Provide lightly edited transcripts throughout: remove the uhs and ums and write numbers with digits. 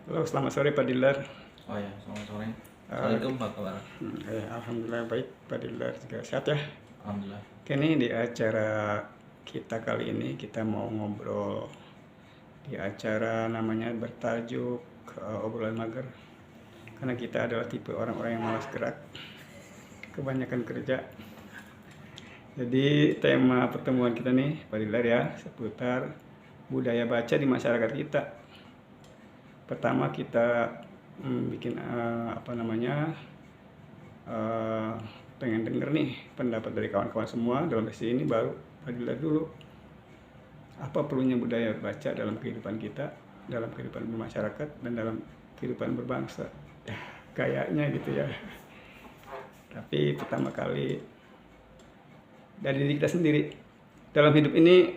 Halo, selamat sore Pak Dilar. Oh ya, selamat sore. Eh, Assalamualaikum, apa kabar? Alhamdulillah baik, Pak Dilar juga sehat ya. Alhamdulillah. Oke, nih di acara kita kali ini kita mau ngobrol di acara namanya bertajuk obrolan mager. Karena kita adalah tipe orang-orang yang malas gerak, kebanyakan kerja. Jadi tema pertemuan kita nih Pak Dilar ya seputar budaya baca di masyarakat kita. Pertama kita bikin pengen denger nih pendapat dari kawan-kawan semua dalam sesi ini, baru Fadila dulu. Apa perlunya budaya baca dalam kehidupan kita, dalam kehidupan bermasyarakat, dan dalam kehidupan berbangsa? Ya, kayaknya gitu ya. Tapi pertama kali dari diri kita sendiri dalam hidup ini,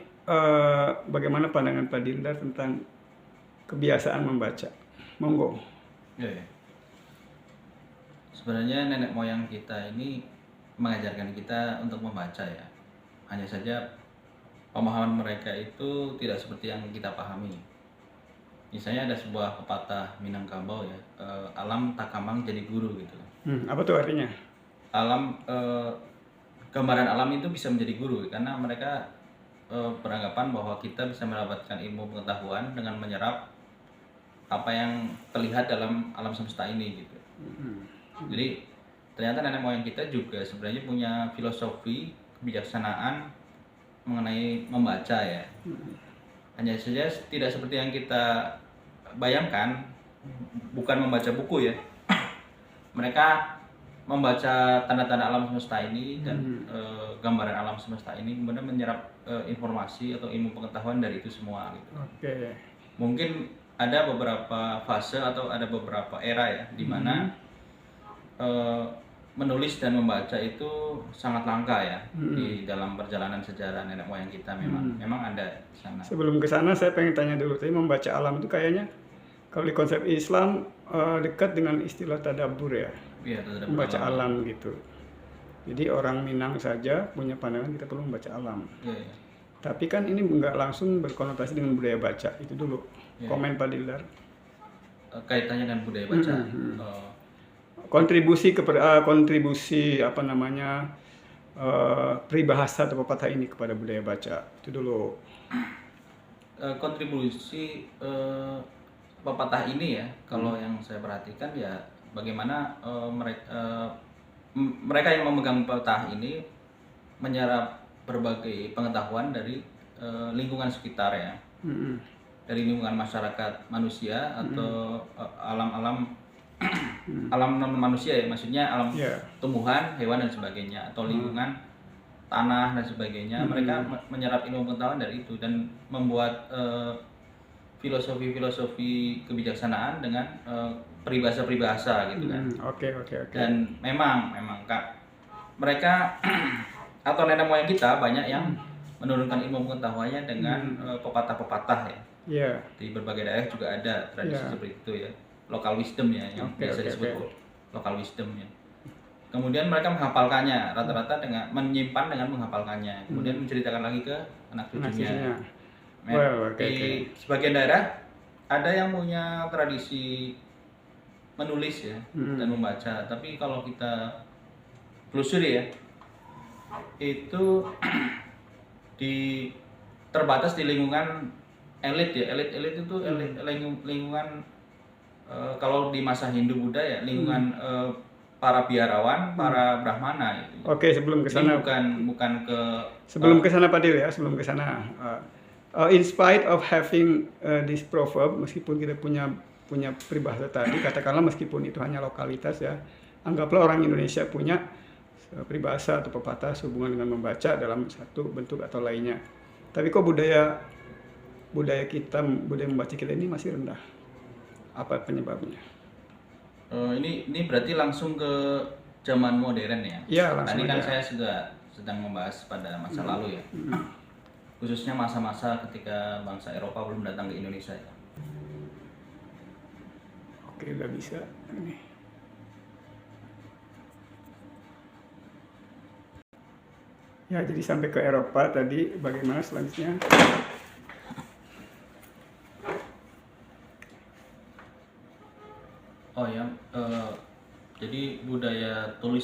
bagaimana pandangan Pak Dildar tentang kebiasaan membaca? Monggo. Ya. Sebenarnya nenek moyang kita ini mengajarkan kita untuk membaca ya. Hanya saja pemahaman mereka itu tidak seperti yang kita pahami. Misalnya ada sebuah pepatah Minangkabau ya, alam takamang jadi guru gitu. Apa tuh artinya? Alam gambaran alam itu bisa menjadi guru karena mereka beranggapan bahwa kita bisa mendapatkan ilmu pengetahuan dengan menyerap apa yang terlihat dalam alam semesta ini gitu. Jadi ternyata nenek moyang kita juga sebenarnya punya filosofi kebijaksanaan mengenai membaca ya. Hanya saja tidak seperti yang kita bayangkan, bukan membaca buku ya. Mereka membaca tanda-tanda alam semesta ini dan gambaran alam semesta ini, kemudian menyerap informasi atau ilmu pengetahuan dari itu semua gitu. Oke. Mungkin ada beberapa fase atau ada beberapa era ya di mana menulis dan membaca itu sangat langka ya di dalam perjalanan sejarah nenek moyang kita. Memang ada di sana. Sebelum ke sana saya pengen tanya dulu, tadi membaca alam itu kayaknya kalau di konsep Islam dekat dengan istilah tadabbur ya. Iya, terhadap Membaca alam gitu. Jadi orang Minang saja punya pandangan kita perlu membaca alam. Iya. Tapi kan ini nggak langsung berkonotasi dengan budaya baca. Itu dulu. Iya. Komen Pak Dildar. Kaitannya dengan budaya baca. Kontribusi peribahasa atau pepatah ini kepada budaya baca. Itu dulu. Kontribusi pepatah ini ya, kalau yang saya perhatikan ya bagaimana mereka yang memegang pepatah ini menyerap berbagai pengetahuan dari lingkungan sekitar ya, dari lingkungan masyarakat manusia atau alam-alam alam non manusia ya, maksudnya alam tumbuhan, hewan dan sebagainya, atau lingkungan tanah dan sebagainya. Mereka menyerap ilmu pengetahuan dari itu dan membuat filosofi kebijaksanaan dengan peribahasa gitu kan. Oke. Dan memang Kak, mereka atau nenek moyang kita banyak yang menurunkan ilmu pengetahuannya dengan pepatah-pepatah ya. Yeah. Di berbagai daerah juga ada tradisi seperti itu ya, local wisdom ya, yang biasa disebut local wisdom ya. Kemudian mereka menghafalkannya, rata-rata dengan menyimpan dengan menghafalkannya, kemudian menceritakan lagi ke anak cucunya. Di sebagian daerah ada yang punya tradisi menulis ya dan membaca, tapi kalau kita telusuri ya, itu terbatas di lingkungan elit ya. Elit itu lingkungan kalau di masa Hindu Buddha ya, lingkungan para biarawan, para brahmana gitu. Oke, sebelum ke sana bukan ke sebelum ke sana Pak Dil ya, sebelum ke sana in spite of having this proverb, meskipun kita punya peribahasa tadi, katakanlah meskipun itu hanya lokalitas ya, anggaplah orang Indonesia punya peribahasa atau pepatah sehubungan dengan membaca dalam satu bentuk atau lainnya. Tapi kok budaya membaca kita ini masih rendah. Apa penyebabnya? Ini berarti langsung ke zaman modern ya? Iya, langsung. Tadi kan saya sudah sedang membahas pada masa lalu ya. Khususnya masa-masa ketika bangsa Eropa belum datang ke Indonesia ya. Oke, udah bisa. Ya, jadi sampai ke Eropa tadi, bagaimana selanjutnya?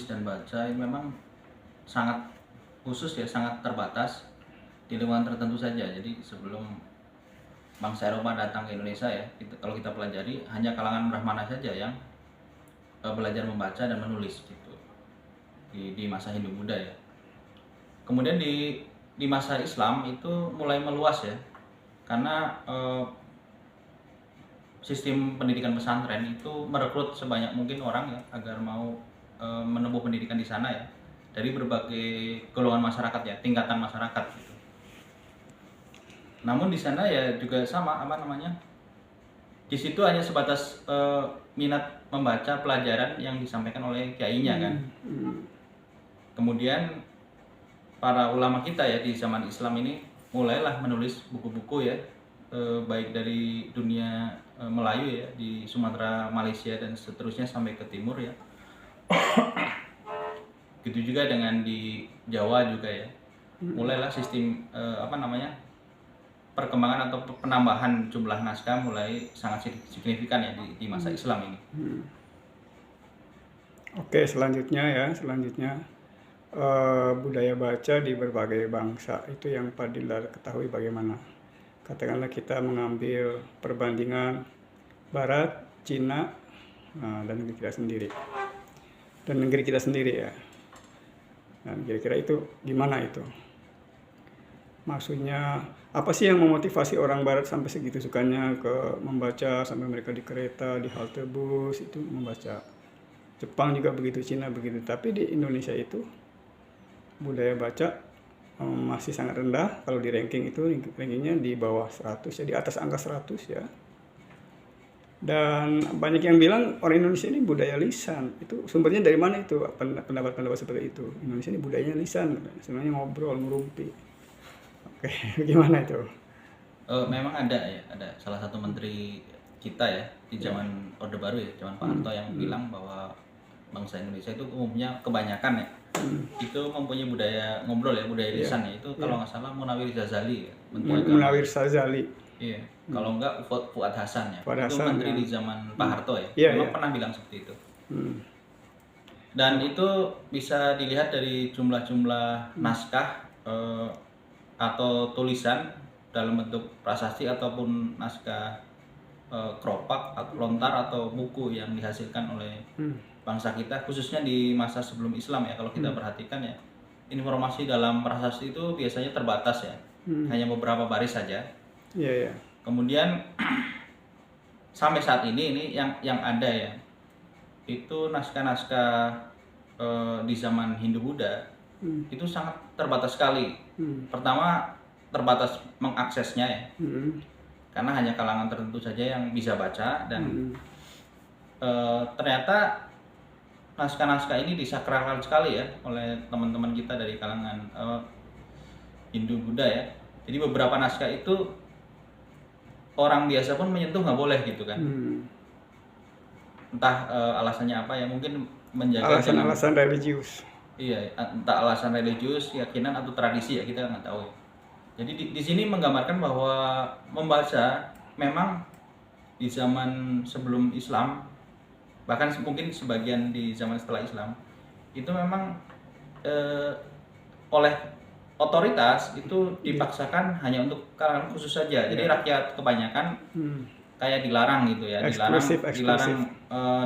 dan baca ini memang sangat khusus ya, sangat terbatas di lingkungan tertentu saja. Jadi sebelum bangsa Eropa datang ke Indonesia ya, kalau kita pelajari hanya kalangan Brahmana saja yang belajar membaca dan menulis gitu di masa Hindu Buddha ya. Kemudian di masa Islam itu mulai meluas ya, karena sistem pendidikan pesantren itu merekrut sebanyak mungkin orang ya agar mau menempuh pendidikan di sana ya, dari berbagai golongan masyarakat ya, tingkatan masyarakat gitu. Namun di sana ya juga sama di situ hanya sebatas minat membaca pelajaran yang disampaikan oleh kiainya kan. Kemudian para ulama kita ya di zaman Islam ini mulailah menulis buku-buku ya, baik dari dunia Melayu ya, di Sumatera, Malaysia dan seterusnya sampai ke timur ya. Gitu juga dengan di Jawa juga ya. Mulailah sistem perkembangan atau penambahan jumlah naskah mulai sangat signifikan ya di masa Islam ini. Oke, selanjutnya budaya baca di berbagai bangsa itu yang Pak Dilar ketahui bagaimana? Katakanlah kita mengambil perbandingan Barat, Cina, dan negeri kita sendiri ya. Dan kira-kira itu gimana itu? Maksudnya apa sih yang memotivasi orang Barat sampai segitu sukanya ke membaca, sampai mereka di kereta, di halte bus itu membaca. Jepang juga begitu, Cina begitu. Tapi di Indonesia itu budaya baca masih sangat rendah. Kalau di ranking itu rankingnya di bawah 100 ya, di atas angka 100 ya. Dan banyak yang bilang orang Indonesia ini budaya lisan. Itu sumbernya dari mana itu? Pendapat-pendapat seperti itu. Indonesia ini budayanya lisan, sebenarnya ngobrol, merumpi. Oke, gimana itu? Memang ada salah satu menteri kita ya di zaman Orde Baru ya, zaman Pak Harto yang bilang bahwa bangsa Indonesia itu umumnya kebanyakan ya itu mempunyai budaya ngobrol ya, budaya lisan ya. Itu kalau nggak salah Munawir Ghazali ya, Munawir Ghazali. Iya, kalau enggak Fuad Hasan ya. Fuad itu Hasan, menteri ya. di zaman Pak Harto ya. Memang pernah bilang seperti itu. Dan itu bisa dilihat dari jumlah-jumlah naskah atau tulisan dalam bentuk prasasti ataupun naskah keropak atau lontar atau buku yang dihasilkan oleh bangsa kita, khususnya di masa sebelum Islam ya. Kalau kita perhatikan ya, informasi dalam prasasti itu biasanya terbatas ya, hanya beberapa baris saja. Iya. Kemudian sampai saat ini yang ada ya, itu naskah-naskah di zaman Hindu Buddha itu sangat terbatas sekali. Pertama, terbatas mengaksesnya ya, karena hanya kalangan tertentu saja yang bisa baca. Dan ternyata naskah-naskah ini disakralkan sekali ya oleh teman-teman kita dari kalangan Hindu Buddha ya. Jadi beberapa naskah itu orang biasa pun menyentuh nggak boleh gitu kan. Entah alasannya apa ya, mungkin menjaga alasan religius. Iya, entah alasan religius, keyakinan atau tradisi ya, kita nggak tahu. Jadi di sini menggambarkan bahwa membaca memang di zaman sebelum Islam, bahkan mungkin sebagian di zaman setelah Islam, itu memang oleh otoritas itu dipaksakan hanya untuk kalangan khusus saja. Jadi rakyat kebanyakan kayak dilarang gitu ya,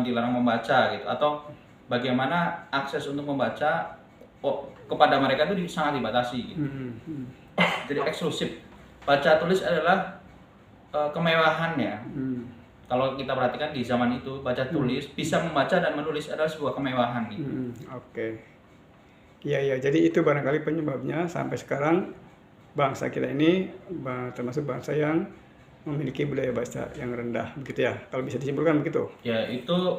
dilarang membaca gitu, atau bagaimana akses untuk membaca kepada mereka itu sangat dibatasi gitu. Jadi eksklusif. Baca tulis adalah kemewahan ya. Kalau kita perhatikan di zaman itu, baca tulis, bisa membaca dan menulis adalah sebuah kemewahan gitu. Oke. Iya, jadi itu barangkali penyebabnya sampai sekarang bangsa kita ini termasuk bangsa yang memiliki budaya baca yang rendah, begitu ya? Kalau bisa disimpulkan begitu? Ya, itu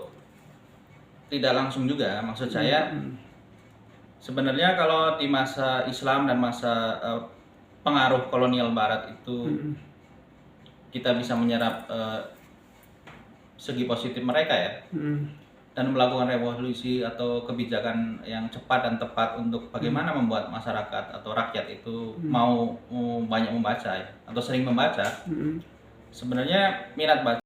tidak langsung juga. Maksud saya, sebenarnya kalau di masa Islam dan masa pengaruh kolonial Barat itu kita bisa menyerap segi positif mereka ya, dan melakukan revolusi atau kebijakan yang cepat dan tepat untuk bagaimana membuat masyarakat atau rakyat itu mau banyak membaca ya, atau sering membaca. Sebenarnya minat baca